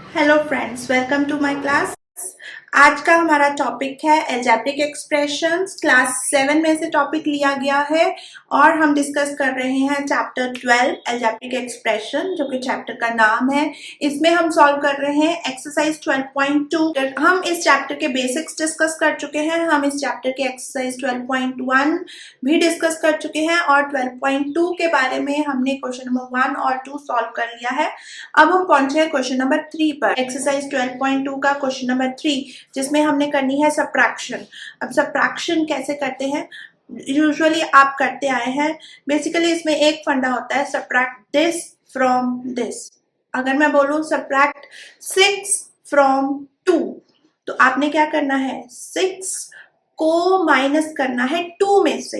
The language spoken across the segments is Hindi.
Hello friends, welcome to my class. आज का हमारा टॉपिक है अलजेब्रिक एक्सप्रेशंस। क्लास 7 में से टॉपिक लिया गया है और हम डिस्कस कर रहे हैं चैप्टर 12 अलजेब्रिक एक्सप्रेशन, जो कि चैप्टर का नाम है। इसमें हम सॉल्व कर रहे हैं एक्सरसाइज 12.2। हम इस चैप्टर के बेसिक्स डिस्कस कर चुके हैं। हम इस चैप्टर के एक्सरसाइज 12.1 भी डिस्कस कर चुके हैं और 12.2 के बारे में हमने क्वेश्चन नंबर 1 और 2 सॉल्व कर लिया है। अब हम पहुंचे हैं क्वेश्चन नंबर 3 पर। एक्सरसाइज 12.2 का क्वेश्चन नंबर 3, जिसमें हमने करनी है सबट्रैक्शन। अब सबट्रैक्शन कैसे करते हैं, यूजुअली आप करते आए हैं। बेसिकली इसमें एक फंडा होता है, सबट्रैक्ट दिस फ्रॉम दिस। अगर मैं बोलूं सबट्रैक्ट 6 फ्रॉम 2, तो आपने क्या करना है, 6 को माइनस करना है 2 में से।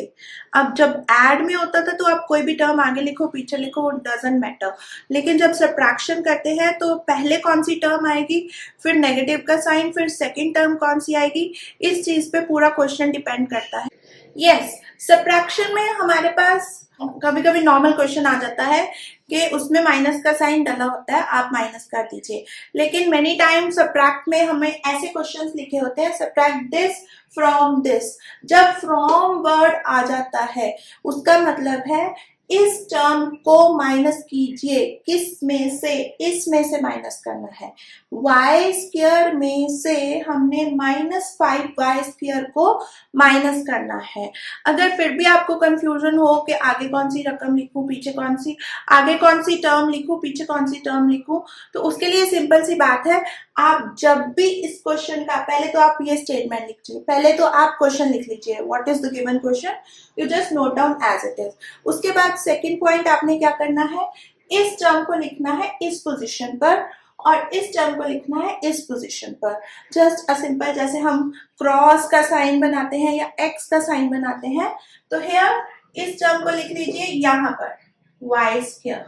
अब जब ऐड में होता था तो आप कोई भी टर्म आगे लिखो पीछे लिखो, डजंट मैटर। लेकिन जब सब्ट्रैक्शन करते हैं तो पहले कौन सी टर्म आएगी, फिर नेगेटिव का साइन, फिर सेकंड टर्म कौन सी आएगी, इस चीज पे पूरा क्वेश्चन डिपेंड करता है। यस, सब्ट्रैक्शन में हमारे पास कभी कभी नॉर्मल क्वेश्चन आ जाता है कि उसमें माइनस का साइन डला होता है, आप माइनस कर दीजिए। लेकिन मेनी टाइम सब्ट्रैक्ट में हमें ऐसे क्वेश्चंस लिखे होते हैं, सब्ट्रैक्ट दिस फ्रॉम दिस। जब फ्रॉम वर्ड आ जाता है उसका मतलब है इस टर्म को माइनस कीजिए। किस में से, इसमें से माइनस करना है। वाई स्क्वायर में से हमने -5y² को माइनस करना है। अगर फिर भी आपको कंफ्यूजन हो कि आगे कौन सी रकम लिखूं पीछे कौन सी, आगे कौन सी टर्म लिखूं पीछे कौन सी टर्म लिखूं, तो उसके लिए सिंपल सी बात है, आप जब भी इस क्वेश्चन का, पहले तो आप ये स्टेटमेंट लिख लीजिए, पहले तो आप क्वेश्चन लिख लीजिए, what is the given question, you just note down as it is. उसके बाद सेकंड पॉइंट आपने क्या करना है, इस टर्म को लिखना है इस पोजीशन पर और इस टर्म को लिखना है इस पोजीशन पर। जस्ट अ सिंपल, जैसे हम क्रॉस का साइन बनाते हैं या एक्स का साइन बनाते हैं, तो हियर इस टर्म को लिख लीजिए यहाँ पर वाई स्क्वायर।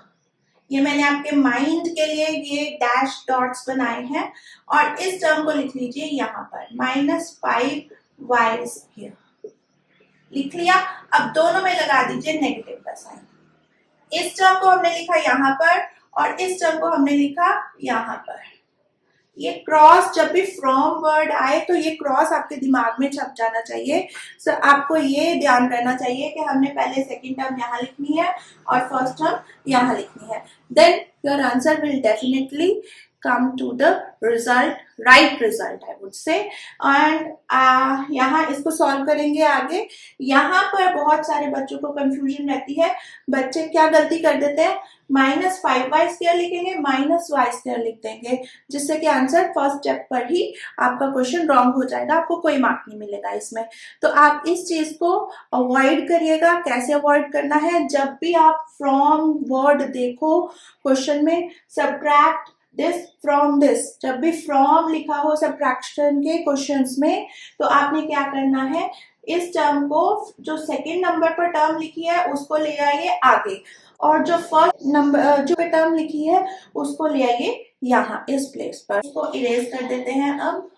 ये मैंने आपके माइंड के लिए ये डैश डॉट्स बनाए हैं। और इस टर्म को लिख लीजिए यहाँ पर -5y²। लिख लिया। अब दोनों में लगा दीजिए नेगेटिव का साइन। इस टर्म को हमने लिखा यहाँ पर और इस टर्म को हमने लिखा यहाँ पर। ये क्रॉस जब भी फ्रॉम वर्ड आए तो ये क्रॉस आपके दिमाग में छप जाना चाहिए। सो आपको ये ध्यान रहना चाहिए कि हमने पहले सेकंड टर्म यहाँ लिखनी है और फर्स्ट टर्म यहाँ लिखनी है। Then your answer will definitely come to the result, right result I would say। And यहाँ इसको सॉल्व करेंगे आगे। यहाँ पर बहुत सारे बच्चों को कंफ्यूजन रहती है। बच्चे क्या गलती कर देते हैं, -5y² लिखेंगे, -y² लिख देंगे, जिससे कि आंसर फर्स्ट स्टेप पर ही आपका क्वेश्चन रॉन्ग हो जाएगा, आपको कोई मार्क नहीं मिलेगा इसमें। तो आप इस चीज को अवॉइड करिएगा। कैसे अवॉइड करना है, जब भी आप फ्रॉम वर्ड देखो क्वेश्चन में, सब्ट्रैक्ट दिस फ्रॉम दिस, जब भी फ्रॉम लिखा हो सब्ट्रैक्शन के क्वेश्चंस में, तो आपने क्या करना है, इस टर्म को, जो सेकंड नंबर पर टर्म लिखी है उसको ले आइए आगे, और जो फर्स्ट नंबर जो टर्म लिखी है उसको ले आइए यहाँ इस प्लेस पर। उसको इरेज कर देते हैं। अब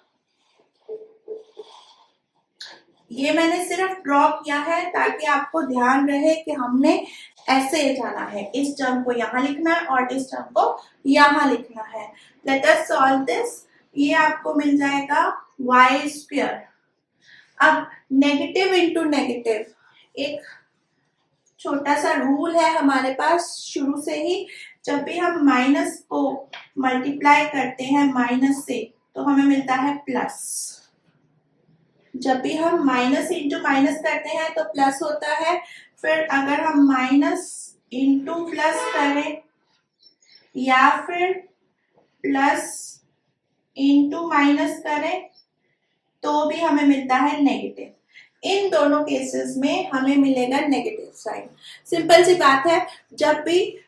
ये मैंने सिर्फ ड्रॉ किया है ताकि आपको ध्यान रहे कि हमने ऐसे जाना है, इस टर्म को यहाँ लिखना है और इस टर्म को यहाँ लिखना है। Let us solve this. ये आपको मिल जाएगा y²। अब नेगेटिव इंटू नेगेटिव, एक छोटा सा रूल है हमारे पास शुरू से ही, जब भी हम माइनस को मल्टीप्लाई करते हैं माइनस से तो हमें मिलता है प्लस। जब भी हम माइनस इंटू माइनस करते हैं तो प्लस होता है। फिर अगर हम माइनस इंटू प्लस करें या फिर प्लस इंटू माइनस करें तो भी हमें मिलता है नेगेटिव। इन दोनों केसेस में हमें मिलेगा नेगेटिव साइन। सिंपल सी बात है, जब भी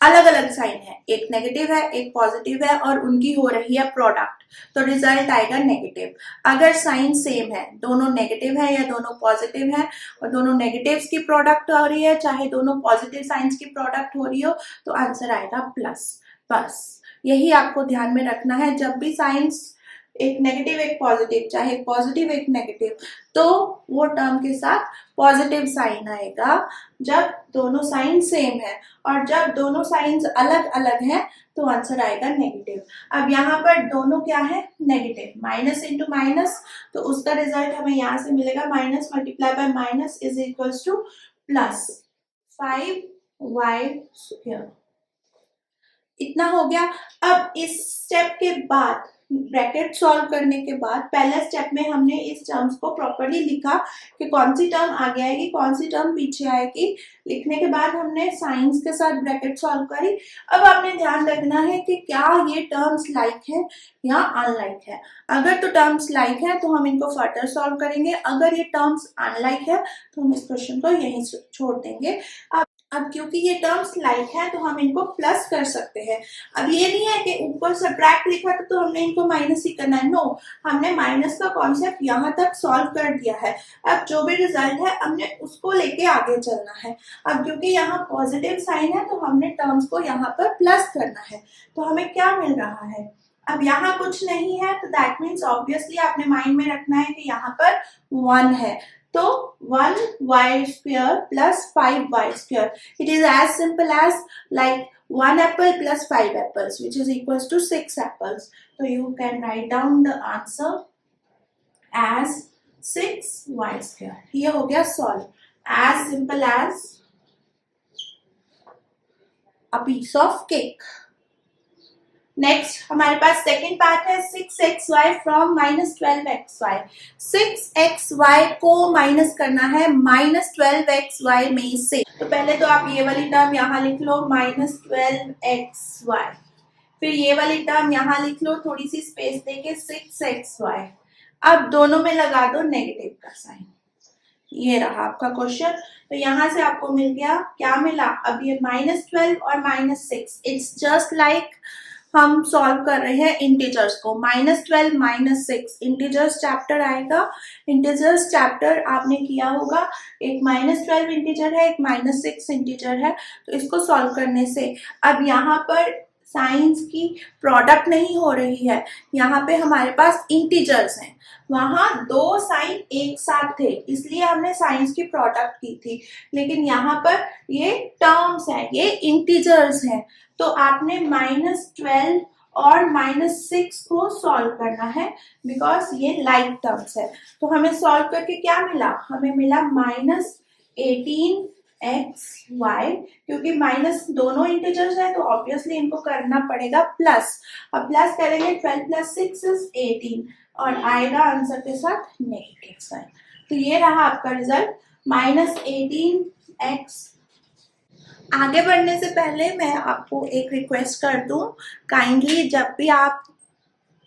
अलग अलग साइन है, एक नेगेटिव है एक पॉजिटिव है और उनकी हो रही है प्रोडक्ट, तो रिजल्ट आएगा नेगेटिव। अगर साइन सेम है, दोनों नेगेटिव है या दोनों पॉजिटिव है और दोनों नेगेटिव्स की प्रोडक्ट हो रही है, चाहे दोनों पॉजिटिव साइंस की प्रोडक्ट हो रही हो, तो आंसर आएगा प्लस। बस यही आपको ध्यान में रखना है। जब भी साइंस एक नेगेटिव एक पॉजिटिव, चाहे पॉजिटिव एक नेगेटिव, तो वो टर्म के साथ पॉजिटिव साइन आएगा जब दोनों साइन सेम है, और जब दोनों साइंस अलग अलग हैं तो आंसर आएगा नेगेटिव। अब यहाँ पर दोनों क्या है, नेगेटिव, माइनस इंटू माइनस, तो उसका रिजल्ट हमें यहाँ से मिलेगा minus multiply by minus is equals two plus 5y²। इतना हो गया। अब इस स्टेप के बाद ब्रैकेट सॉल्व करने के बाद पहले स्टेप में हमने इस टर्म्स को प्रॉपर्ली लिखा कि कौन सी टर्म आगे आएगी कौन सी टर्म पीछे आएगी। लिखने के बाद हमने साइंस के साथ ब्रैकेट सॉल्व करी। अब आपने ध्यान रखना है कि क्या ये टर्म्स लाइक है या अनलाइक है। अगर तो टर्म्स लाइक है तो हम इनको फर्दर सॉल्व करेंगे, अगर ये टर्म्स अनलाइक है तो हम इस क्वेश्चन को यहीं छोड़ देंगे। अब क्योंकि ये टर्म्स लाइक है तो हम इनको प्लस कर सकते हैं। अब ये नहीं है कि ऊपर सब्ट्रैक्ट लिखा था तो हमने इनको माइनस ही करना है, नो, हमने माइनस का कॉन्सेप्ट यहाँ तक सॉल्व कर दिया है। अब जो भी रिजल्ट है हमने उसको लेके आगे चलना है। अब क्योंकि यहाँ पॉजिटिव साइन है तो हमने टर्म्स को यहाँ पर प्लस करना है, तो हमें क्या मिल रहा है, अब यहाँ कुछ नहीं है तो दैट मीन्स ऑब्वियसली आपने माइंड में रखना है कि यहाँ पर 1 है, तो 1y² plus 5y². It is as simple as like 1 apple plus 5 apples, which is equals to 6 apples. So you can write down the answer as 6y². ये हो गया solve. As simple as a piece of cake. Next हमारे पास सेकेंड पार्ट है 6xy फ्रॉम -12xy। 6xy को माइनस करना है -12xy में से, तो पहले तो आप ये वाली टर्म यहाँ लिख लो -12xy, फिर ये वाली टर्म यहाँ लिख लो थोड़ी सी स्पेस देके 6xy। अब दोनों में लगा दो नेगेटिव का साइन। ये रहा आपका क्वेश्चन। तो यहाँ से आपको मिल गया, क्या मिला, अब ये -12 और -6, इट्स जस्ट लाइक हम सॉल्व कर रहे हैं इंटीजर्स को। -12 -6 इंटीजर्स चैप्टर आएगा। इंटीजर्स चैप्टर आपने किया होगा, एक -12 इंटीजर है एक -6 इंटीजर है, तो इसको सॉल्व करने से अब यहाँ पर साइंस की प्रोडक्ट नहीं हो रही है, यहाँ पे हमारे पास इंटीजर्स हैं, वहां दो साइन एक साथ थे इसलिए हमने साइंस की प्रोडक्ट की थी, लेकिन यहाँ पर ये टर्म्स हैं, ये इंटीजर्स हैं, तो आपने -12 और -6 को सॉल्व करना है बिकॉज ये लाइक टर्म्स है। तो हमें सॉल्व करके क्या मिला, हमें मिला -18xy, क्योंकि माइनस दोनों इंटीजर्स है तो ऑब्वियसली इनको करना पड़ेगा प्लस। अब प्लस करेंगे 12 + 6 = 18 और आएगा आंसर के साथ नेगेटिव साइन। तो ये रहा आपका रिजल्ट -18x। आगे बढ़ने से पहले मैं आपको एक रिक्वेस्ट कर दूं, काइंडली जब भी आप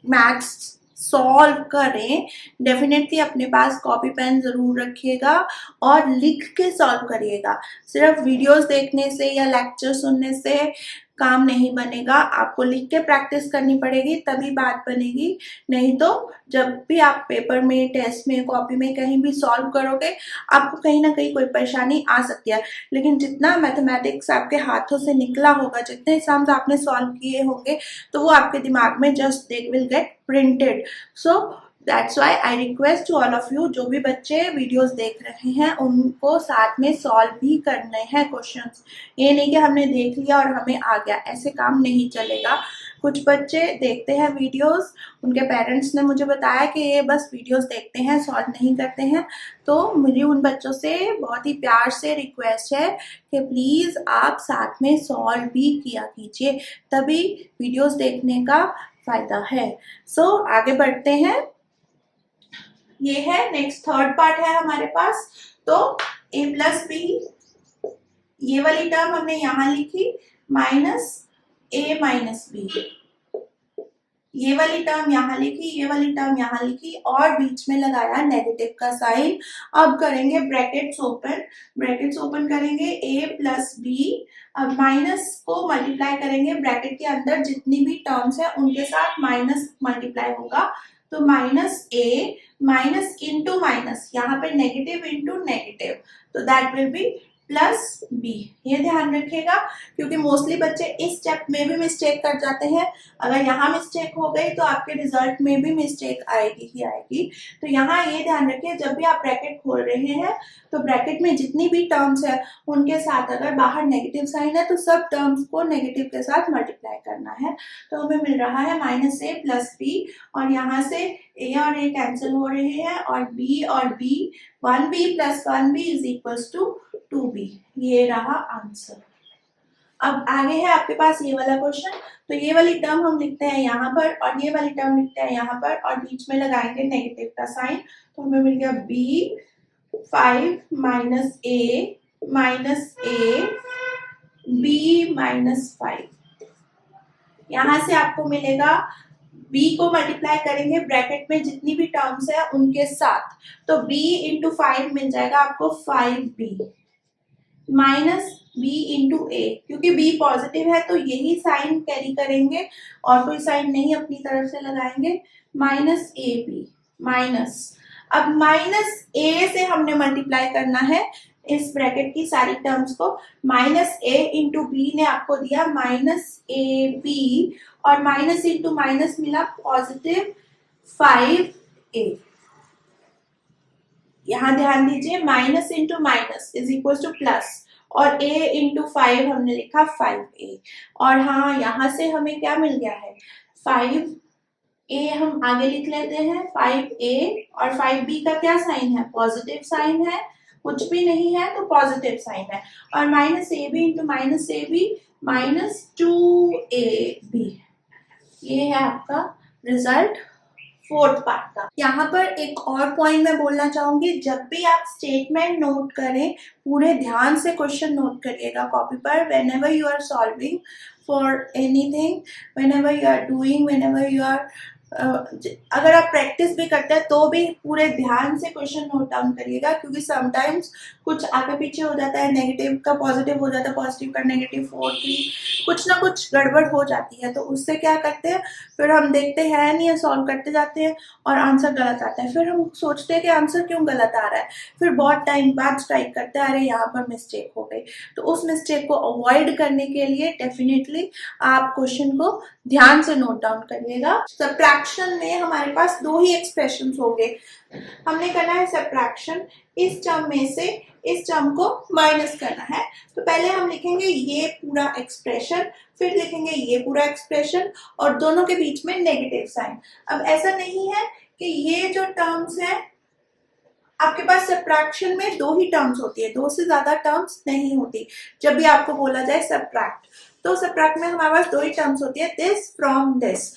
मैथ्स सॉल्व करें डेफिनेटली अपने पास कॉपी पेन जरूर रखिएगा और लिख के सॉल्व करिएगा। सिर्फ वीडियोस देखने से या लेक्चर सुनने से काम नहीं बनेगा, आपको लिख के प्रैक्टिस करनी पड़ेगी तभी बात बनेगी, नहीं तो जब भी आप पेपर में, टेस्ट में, कॉपी में कहीं भी सॉल्व करोगे आपको कहीं ना कहीं कोई परेशानी आ सकती है। लेकिन जितना मैथमेटिक्स आपके हाथों से निकला होगा, जितने एग्जाम्स आपने सॉल्व किए होंगे, तो वो आपके दिमाग में just they will get printed. So that's why I request to all of you, जो भी बच्चे वीडियोस देख रहे हैं उनको साथ में सॉल्व भी करने हैं क्वेश्चंस। ये नहीं कि हमने देख लिया और हमें आ गया, ऐसे काम नहीं चलेगा। कुछ बच्चे देखते हैं वीडियोस, उनके पेरेंट्स ने मुझे बताया कि ये बस वीडियोस देखते हैं, सॉल्व नहीं करते हैं, तो मेरी उन बच्चों से बहुत ही प्यार से रिक्वेस्ट है कि प्लीज़ आप साथ में सॉल्व भी किया कीजिए, तभी वीडियोस देखने का फ़ायदा है। सो आगे बढ़ते हैं। ये है नेक्स्ट थर्ड पार्ट है हमारे पास। तो a + b, ये वाली टर्म हमने यहाँ लिखी -a - b, ये वाली टर्म यहाँ लिखी, ये वाली टर्म यहाँ लिखी और बीच में लगाया नेगेटिव का साइन। अब करेंगे ब्रैकेट्स ओपन, ब्रैकेट्स ओपन करेंगे a + b, अब माइनस को मल्टीप्लाई करेंगे, ब्रैकेट के अंदर जितनी भी टर्म्स है उनके साथ माइनस मल्टीप्लाई होगा, तो -a माइनस इंटू माइनस, यहाँ पे नेगेटिव इंटू नेगेटिव, तो that will be plus b. ये ध्यान रखिएगा क्योंकि मोस्टली बच्चे इस स्टेप में भी मिस्टेक कर जाते हैं। अगर यहाँ मिस्टेक हो गई तो आपके रिजल्ट में भी मिस्टेक आएगी ही आएगी। तो यहाँ ये ध्यान रखिए, जब भी आप ब्रैकेट खोल रहे हैं तो ब्रैकेट में जितनी भी टर्म्स है उनके साथ अगर बाहर नेगेटिव साइन है तो सब टर्म्स को नेगेटिव के साथ मल्टीप्लाई करना है। तो हमें मिल रहा है -a प्लस b, और यहाँ से a और a कैंसिल हो रहे हैं और b और b, 1b plus 1b is equals to 2b। ये रहा आंसर। अब आगे है आपके पास ये वाला क्वेश्चन। तो ये वाली टर्म हम लिखते हैं यहाँ पर और ये वाली टर्म लिखते हैं यहाँ पर और बीच में लगाएंगे नेगेटिव का साइन। तो हमें मिल गया b 5 minus a b minus 5। यहाँ से आपको मिलेगा b को मल्टीप्लाई करेंगे ब्रैकेट में जितनी भी टर्म्स है उनके साथ, तो b इंटू 5 मिल जाएगा आपको 5b minus b into a। क्योंकि b पॉजिटिव है तो यही साइन कैरी करेंगे और कोई साइन नहीं अपनी तरफ से लगाएंगे, माइनस ab माइनस, अब माइनस a से हमने मल्टीप्लाई करना है इस ब्रैकेट की सारी टर्म्स को। माइनस a इंटू बी ने आपको दिया माइनस ab और माइनस इंटू माइनस मिला पॉजिटिव 5a। यहाँ ध्यान दीजिए minus into minus is equal two plus और a इंटू 5 हमने लिखा 5a। और हाँ यहाँ से हमें क्या मिल गया है 5a, हम आगे लिख लेते हैं 5a और 5b का क्या साइन है पॉजिटिव साइन है, कुछ भी नहीं है तो पॉजिटिव साइन है, और minus ab into minus ab minus 2ab। ये है आपका रिजल्ट फोर्थ पार्ट का। यहाँ पर एक और पॉइंट मैं बोलना चाहूंगी, जब भी आप स्टेटमेंट नोट करें पूरे ध्यान से क्वेश्चन नोट करिएगा कॉपी पर। whenever you are solving for anything, whenever you are doing, whenever you are अगर आप प्रैक्टिस भी करते हैं तो भी पूरे ध्यान से क्वेश्चन नोट डाउन करिएगा, क्योंकि समटाइम्स कुछ आगे पीछे हो जाता है, नेगेटिव का पॉजिटिव हो जाता है, पॉजिटिव का नेगेटिव, 4 3 कुछ ना कुछ गड़बड़ हो जाती है। तो उससे क्या करते हैं फिर हम देखते हैं नहीं है, सॉल्व करते जाते हैं और आंसर गलत आता है। फिर हम सोचते हैं कि आंसर क्यों गलत आ रहा है, फिर बहुत टाइम बाद स्ट्राइक करते हैं अरे यहाँ पर मिस्टेक हो गई। तो उस मिस्टेक को अवॉइड करने के लिए डेफिनेटली आप क्वेश्चन को ध्यान से नोट डाउन करिएगा। सब्ट्रैक्शन में हमारे पास दो ही एक्सप्रेशन हो गए, हमने करना है सब्ट्रैक्शन, इस टर्म में से इस टर्म को माइनस करना है। तो पहले हम लिखेंगे ये पूरा एक्सप्रेशन, फिर लिखेंगे ये पूरा एक्सप्रेशन और दोनों के बीच में नेगेटिव साइन। अब ऐसा नहीं है कि ये जो टर्म्स है आपके पास सब्ट्रैक्शन में दो ही टर्म्स होती है, दो से ज्यादा टर्म्स नहीं होती। जब भी आपको बोला जाए सब्ट्रैक्ट, तो सब्ट्रैक्ट में हमारे पास दो ही टर्म्स होती है, this from this,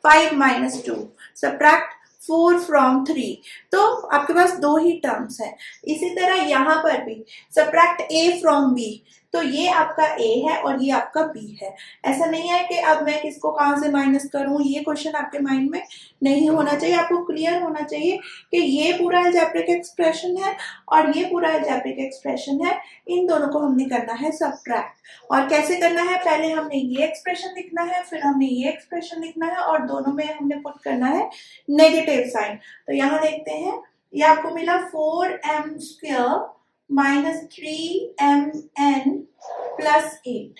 5 minus 2, subtract 4 from 3। तो आपके पास दो ही टर्म्स है। इसी तरह यहाँ पर भी सब्ट्रैक्ट a फ्रॉम b, तो ये आपका a है और ये आपका b है। ऐसा नहीं है कि अब मैं किसको कहाँ से माइनस करूँ, ये क्वेश्चन आपके माइंड में नहीं होना चाहिए। आपको क्लियर होना चाहिए कि ये पूरा अलजेब्रिक एक्सप्रेशन है और ये पूरा अलजेब्रिक एक्सप्रेशन है, इन दोनों को हमने करना है सब्ट्रैक्ट। और कैसे करना है, पहले हमने ये एक्सप्रेशन लिखना है, फिर हमने ये एक्सप्रेशन लिखना है और दोनों में हमने पुट करना है नेगेटिव साइन। तो यहाँ देखते हैं ये आपको मिला 4m² माइनस 3mn प्लस 8।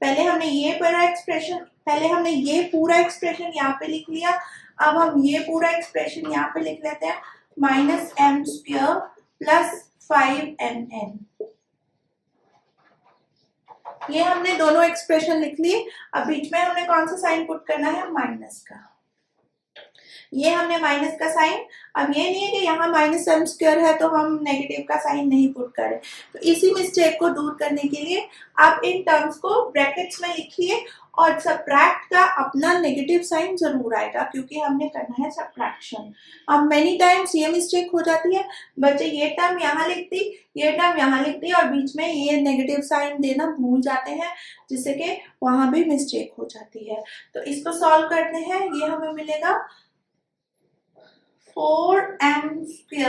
पहले हमने ये पूरा एक्सप्रेशन यहाँ पे लिख लिया, अब हम ये पूरा एक्सप्रेशन यहाँ पे लिख लेते हैं माइनस m² प्लस 5mn। ये हमने दोनों एक्सप्रेशन लिख लिए। अब बीच में हमने कौन सा साइन पुट करना है, माइनस का। ये हमने माइनस का साइन, अब ये नहीं है कि यहाँ माइनस m² है तो हम नेगेटिव का साइन नहीं पुट करें। तो इसी मिस्टेक को दूर करने के लिए आप इन टर्म्स को ब्रैकेट्स में लिखिए और सब्ट्रैक्ट का अपना नेगेटिव साइन जरूर आएगा, क्योंकि हमने करना है सब्ट्रैक्शन। अब मेनी टाइम्स ये मिस्टेक हो जाती है, बच्चे ये टर्म यहाँ लिख दी, ये टर्म यहाँ लिख दी और बीच में ये नेगेटिव साइन देना भूल जाते हैं, जिससे कि वहां भी मिस्टेक हो जाती है। तो इसको सॉल्व करते हैं, ये हमें मिलेगा 4m²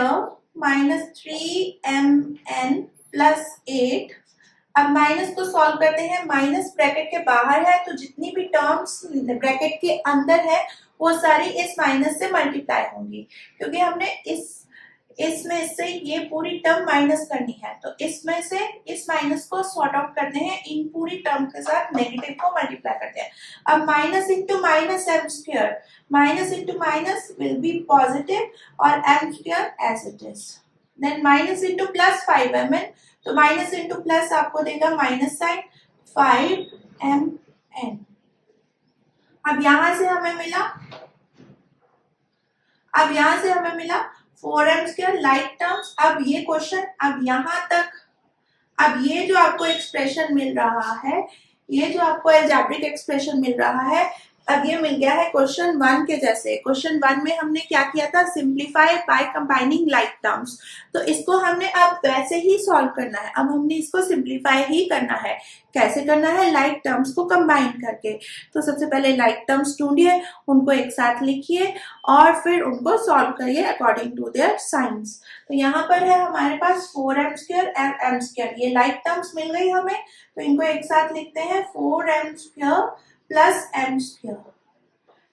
माइनस 3mn प्लस 8। अब माइनस को सॉल्व करते हैं, माइनस ब्रैकेट के बाहर है तो जितनी भी टर्म्स ब्रैकेट के अंदर है वो सारी इस माइनस से मल्टीप्लाई होंगी, क्योंकि हमने इसमें से ये पूरी टर्म माइनस करनी है, तो इसमें से इस माइनस को सॉर्ट आउट करते हैं, इन पूरी टर्म के साथ नेगेटिव को मल्टीप्लाई करते हैं। अब minus into minus M square, minus into minus will be positive और M square as it is. Then minus into plus 5mn, तो माइनस इंटू प्लस आपको देगा माइनस साइन 5mn। अब यहां से हमें मिला 4m स्क्वायर लाइक टर्म्स। अब ये क्वेश्चन, अब यहां तक, अब ये जो आपको एक्सप्रेशन मिल रहा है, ये जो आपको अलजेब्रिक एक्सप्रेशन मिल रहा है, अब ये मिल गया है क्वेश्चन 1 के जैसे। क्वेश्चन 1 में हमने क्या किया था, simplify by combining like terms. तो इसको हमने अब वैसे ही सॉल्व करना है, अब हमने इसको सिंप्लीफाई ही करना है। कैसे करना है, लाइक टर्म्स को कंबाइन करके। तो सबसे पहले लाइक टर्म्स ढूंढिए, उनको एक साथ लिखिए और फिर उनको सॉल्व करिए अकॉर्डिंग टू देयर साइंस। तो यहाँ पर है हमारे पास 4m square and m square, ये लाइक टर्म्स मिल गई हमें, तो इनको एक साथ लिखते हैं 4m square plus m square.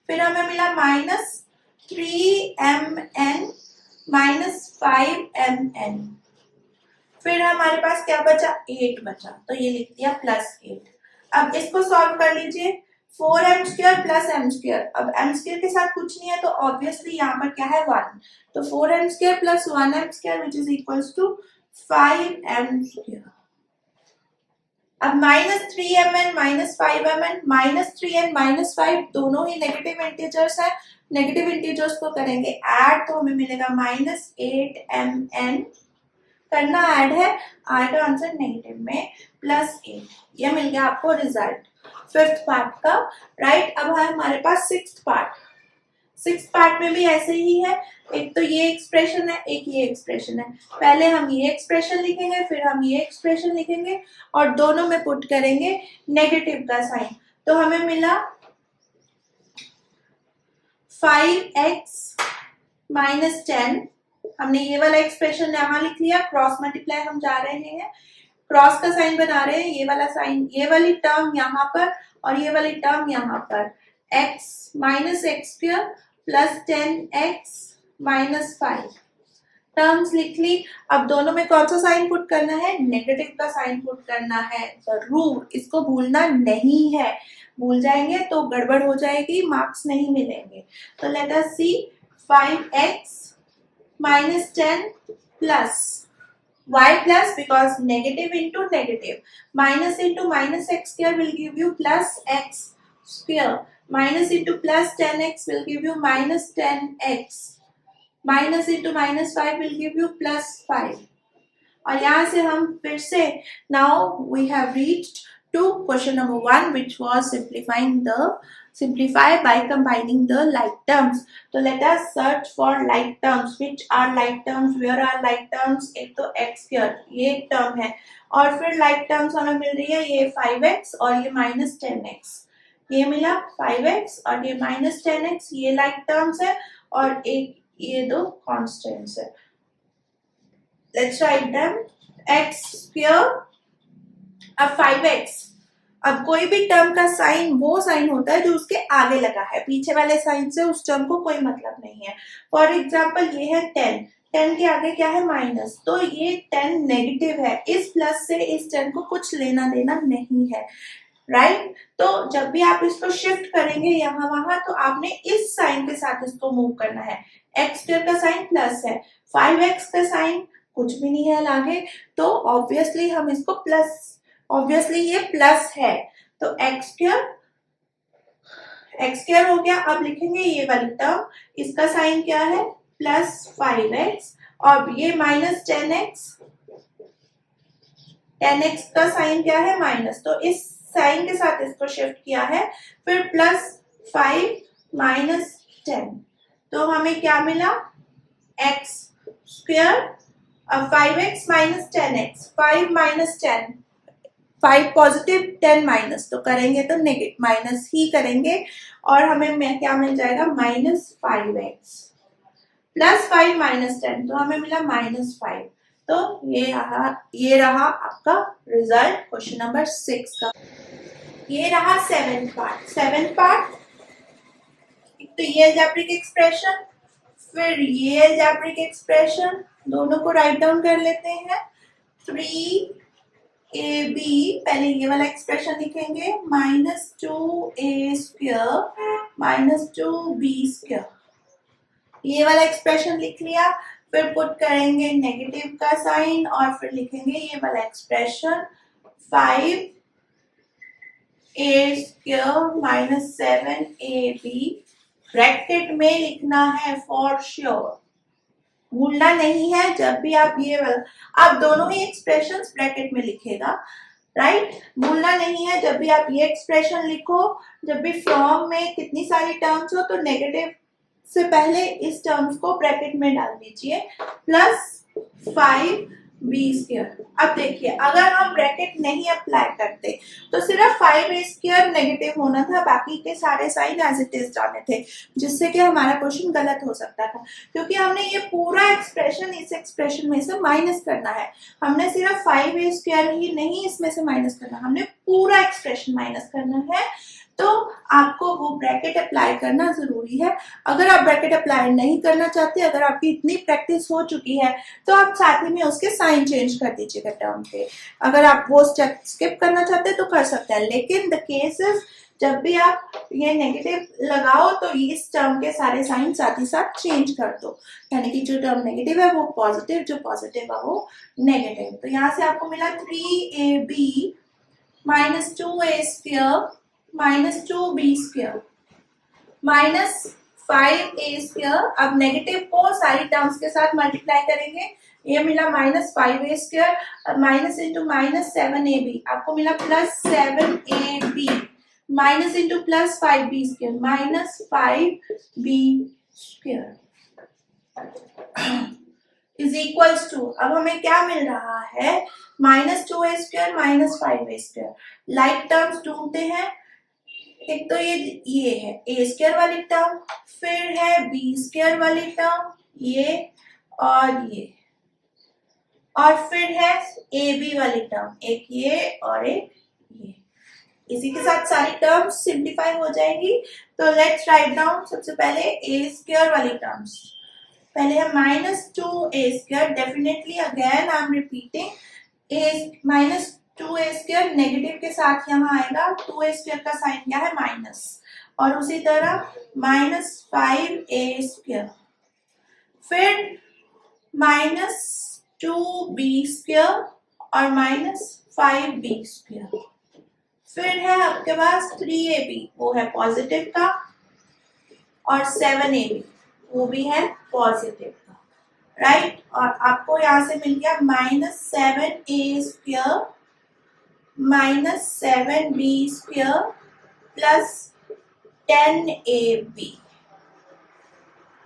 फिर हमें मिला माइनस 3mn माइनस 5mn। फिर हमारे पास क्या बचा, 8 बचा, तो ये लिख दिया प्लस 8। अब इसको सॉल्व कर लीजिए, 4m square plus m square. अब m स्क्वायर के साथ कुछ नहीं है, तो ऑब्वियसली यहाँ पर क्या है 1, तो 4m square plus 1m square which is equals to 5m square. अब minus 3mn minus 5mn, minus 3 and minus 5 दोनों ही नेगेटिव इंटीजर्स है, नेगेटिव इंटीजर्स को करेंगे ऐड, तो हमें मिलेगा माइनस 8mn, करना ऐड है, आएगा आंसर नेगेटिव में प्लस 8। ये मिल गया आपको रिजल्ट फिफ्थ पार्ट का, राइट। अब है हमारे पास सिक्स्थ पार्ट में भी ऐसे ही है, एक तो ये एक्सप्रेशन है, एक ये एक्सप्रेशन है। पहले हम ये एक्सप्रेशन लिखेंगे, फिर हम ये एक्सप्रेशन लिखेंगे और दोनों में पुट करेंगे नेगेटिव का साइन। तो हमें मिला 5x माइनस 10, हमने ये वाला एक्सप्रेशन यहाँ लिख लिया, क्रॉस मल्टीप्लाई हम जा रहे हैं, क्रॉस का साइन बना रहे हैं, ये वाला साइन, ये वाली टर्म यहाँ पर और ये वाली टर्म यहाँ पर, x minus x square plus 10x minus 5 terms लिख ली। अब दोनों में कौन सा साइन पुट करना है, नेगेटिव का साइन पुट करना है जरूर, इसको भूलना नहीं है, भूल जाएंगे तो गड़बड़ हो जाएगी, मार्क्स नहीं मिलेंगे। तो let us C, 5x minus 10 plus y plus, because negative into negative, minus into minus x square will give you plus x square, minus into plus 10x will give you minus 10x, minus into minus 5 will give you plus 5। और यहाँ से हम फिर से now we have reached to question number 1 which was simplify by combining the like terms। तो let us search for like terms, which are like terms, where are like terms। एक तो x स्क्वायर ये एक टर्म है, और फिर like terms हमें मिल रही है ये 5x और ये minus 10x, ये मिला 5x और ये minus 10x, ये like terms है, और एक ये दो constants है। Let's write them, x square, अब 5x, अब कोई भी टर्म का साइन वो साइन होता है जो उसके आगे लगा है, पीछे वाले साइन से उस टर्म को कोई मतलब नहीं है। फॉर एग्जाम्पल ये है 10, 10 के आगे क्या है माइनस, तो ये 10 नेगेटिव है, इस प्लस से इस 10 को कुछ लेना देना नहीं है, राइट। तो जब भी आप इसको शिफ्ट करेंगे यहाँ वहां, तो आपने इस साइन के साथ इसको मूव करना है। एक्स स्क्वायर का साइन प्लस है, 5x का साइन कुछ भी नहीं है आगे, तो ऑब्वियसली हम इसको प्लस, ऑब्वियसली ये प्लस है, तो x स्क्वायर हो गया। अब लिखेंगे ये वाली टर्म, इसका साइन क्या है प्लस 5x, और ये माइनस 10x का साइन क्या है माइनस, तो इस साइन के साथ इसको शिफ्ट किया है, फिर प्लस 5 माइनस 10, तो हमें क्या मिला x स्क्वायर, अब 5x minus 10x, 5 minus 10, 5 positive 10 minus, तो करेंगे तो नेगेटिव माइनस ही करेंगे, और हमें क्या मिल जाएगा माइनस 5x प्लस 5 माइनस 10, तो हमें मिला माइनस 5। तो ये रहा आपका रिजल्ट क्वेश्चन नंबर 6 का। ये रहा सेवेंथ पार्ट। तो ये अलजेब्रिक एक्सप्रेशन, फिर ये अलजेब्रिक एक्सप्रेशन, दोनों को राइट डाउन कर लेते हैं। 3ab, पहले ये वाला एक्सप्रेशन लिखेंगे, -2a² -2b², ये वाला एक्सप्रेशन लिख लिया। फिर पुट करेंगे नेगेटिव का साइन और फिर लिखेंगे ये वाला एक्सप्रेशन 5a² -7ab, ब्रैकेट में लिखना है फॉर श्योर, भूलना नहीं है। जब भी आप ये आप दोनों ही एक्सप्रेशंस ब्रैकेट में लिखेगा, राइट, भूलना नहीं है। जब भी आप ये एक्सप्रेशन लिखो, जब भी फ्रॉम में कितनी सारी टर्म्स हो तो नेगेटिव से पहले इस टर्म्स को ब्रैकेट में डाल दीजिए, +5b²। अब देखिए, अगर हम ब्रैकेट नहीं अप्लाई करते तो सिर्फ 5a² नेगेटिव होना था, बाकी के सारे साइन एज इट इज जाने थे, जिससे कि हमारा क्वेश्चन गलत हो सकता था, क्योंकि हमने ये पूरा एक्सप्रेशन इस एक्सप्रेशन में से माइनस करना है। हमने सिर्फ 5a² ही नहीं इसमें से माइनस करना, हमने पूरा एक्सप्रेशन माइनस करना है। तो आपको वो ब्रैकेट अप्लाई करना जरूरी है। अगर आप ब्रैकेट अप्लाई नहीं करना चाहते, अगर आपकी इतनी प्रैक्टिस हो चुकी है, तो आप साथ ही में उसके साइन चेंज कर दीजिएगा टर्म के। अगर आप वो स्टेप स्किप करना चाहते हैं तो कर सकते हैं, लेकिन द केसेस जब भी आप ये नेगेटिव लगाओ तो इस टर्म के सारे साइन साथ ही साथ चेंज कर दो, यानी कि जो टर्म नेगेटिव है वो पॉजिटिव, जो पॉजिटिव है वो नेगेटिव। तो यहाँ से आपको मिला 3ab -2a² -2b² -5a²। अब नेगेटिव को सारी टर्म्स के साथ मल्टीप्लाई करेंगे, ये मिला -5a², माइनस इंटू -7ab, आपको मिला +7ab, minus into +5b² -5b² is equals to, अब हमें क्या मिल रहा है, -2a² -5a²। लाइक टर्म्स ढूंढते हैं। एक तो ये है a² वाली टर्म, फिर है b² वाली टर्म, ये और फिर है ab वाली टर्म, एक ये और एक ये। इसी के साथ सारी टर्म्स सिंप्लीफाई हो जाएंगी। तो लेट्स राइट डाउन सबसे पहले a² वाली टर्म्स। पहले है -2a², definitely again I am repeating, -2a² negative के साथ यहाँ आएगा, 2a² का साइन क्या है, माइनस, और उसी तरह -5a², फिर -2b² और -5b², फिर है आपके पास 3ab, वो है पॉजिटिव का, और 7ab, वो भी है पॉजिटिव का, राइट। और आपको यहां से मिल गया -7a² -7b² +10ab,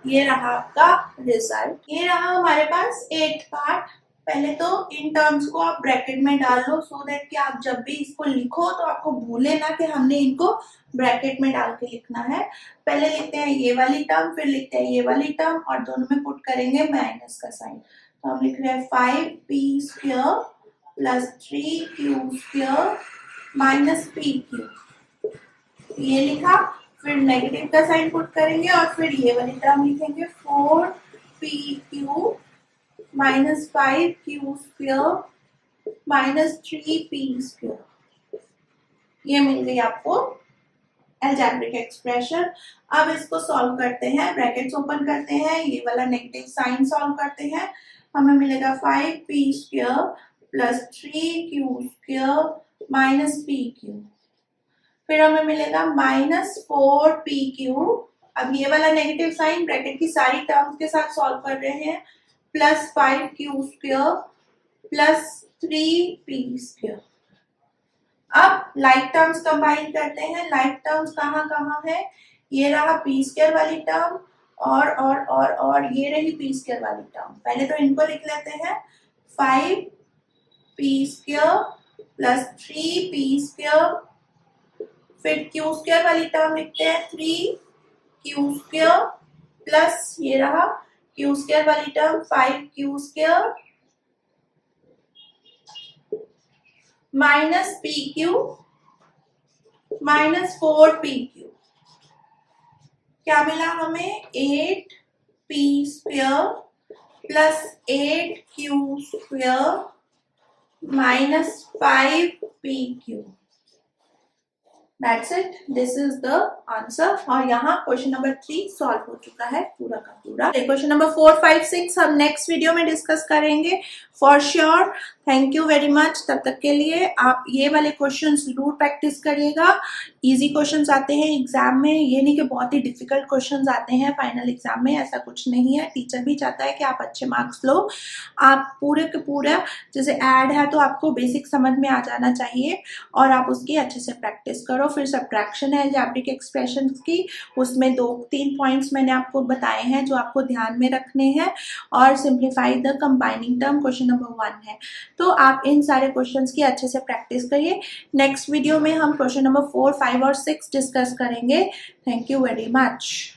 ये रहा आपका रिजल्ट। ये रहा हमारे पास 8th पार्ट। पहले तो इन टर्म्स को आप ब्रैकेट में डाल लो, सो दैट कि आप जब भी इसको लिखो तो आपको भूले ना कि हमने इनको ब्रैकेट में डाल के लिखना है। पहले लिखते हैं ये वाली टर्म, फिर लिखते हैं ये वाली टर्म, और दोनों में पुट करेंगे माइनस का साइन। तो हम लिख रहे हैं 5p² +3q² -pq, ये लिखा। फिर नेगेटिव का साइन पुट करेंगे और फिर ये वाली टर्म लिखेंगे 4pq -5q² -3p²। ये मिल गई आपको अलजेब्रिक एक्सप्रेशन। अब इसको सॉल्व करते हैं, ब्रैकेट्स ओपन करते हैं, ये वाला नेगेटिव साइन सॉल्व करते हैं। हमें मिलेगा 5p² +3q² -pq, फिर हमें मिलेगा -4pq। अब ये वाला नेगेटिव साइन ब्रैकेट की सारी टर्म्स के साथ सॉल्व कर रहे हैं, +5q² +3p²। अब लाइक टर्म्स कंबाइन करते हैं। लाइक टर्म्स कहाँ कहाँ है, ये रहा p² वाली टर्म, और ये रही p² वाली टर्म। पहले तो इनको लिख लेते हैं, 5p² +3p², फिर q² वाली टर्म लिखते हैं 3q² प्लस ये रहा q² वाली टर्म 5q² -pq -4pq। क्या मिला हमें, 8 p square plus 8q square minus 5pq. That's it. This is the answer. और यहाँ क्वेश्चन नंबर 3 सॉल्व हो चुका है पूरा का पूरा. क्वेश्चन नंबर 4, 5, 6 हम नेक्स्ट वीडियो में डिस्कस करेंगे for sure. Thank you very much. तब तक के लिए आप ये वाले क्वेश्चन जरूर प्रैक्टिस करिएगा. इजी क्वेश्चंस आते हैं एग्जाम में, ये नहीं कि बहुत ही डिफिकल्ट क्वेश्चंस आते हैं फाइनल एग्जाम में, ऐसा कुछ नहीं है. टीचर भी चाहता है कि आप अच्छे मार्क्स लो. आप पूरे के पूरा जैसे ऐड है तो आपको बेसिक समझ में आ जाना चाहिए और आप उसकी अच्छे से प्रैक्टिस करो. फिर सब्ट्रैक्शन है अलजेब्रिक एक्सप्रेशन की, उसमें 2-3 पॉइंट्स मैंने आपको बताए हैं जो आपको ध्यान में रखने हैं. और simplify the combining term question number 1 है. तो आप इन सारे क्वेश्चंस की अच्छे से प्रैक्टिस करिए. नेक्स्ट वीडियो में हम क्वेश्चन नंबर 4, 5 और 6 डिस्कस करेंगे. Thank you very much.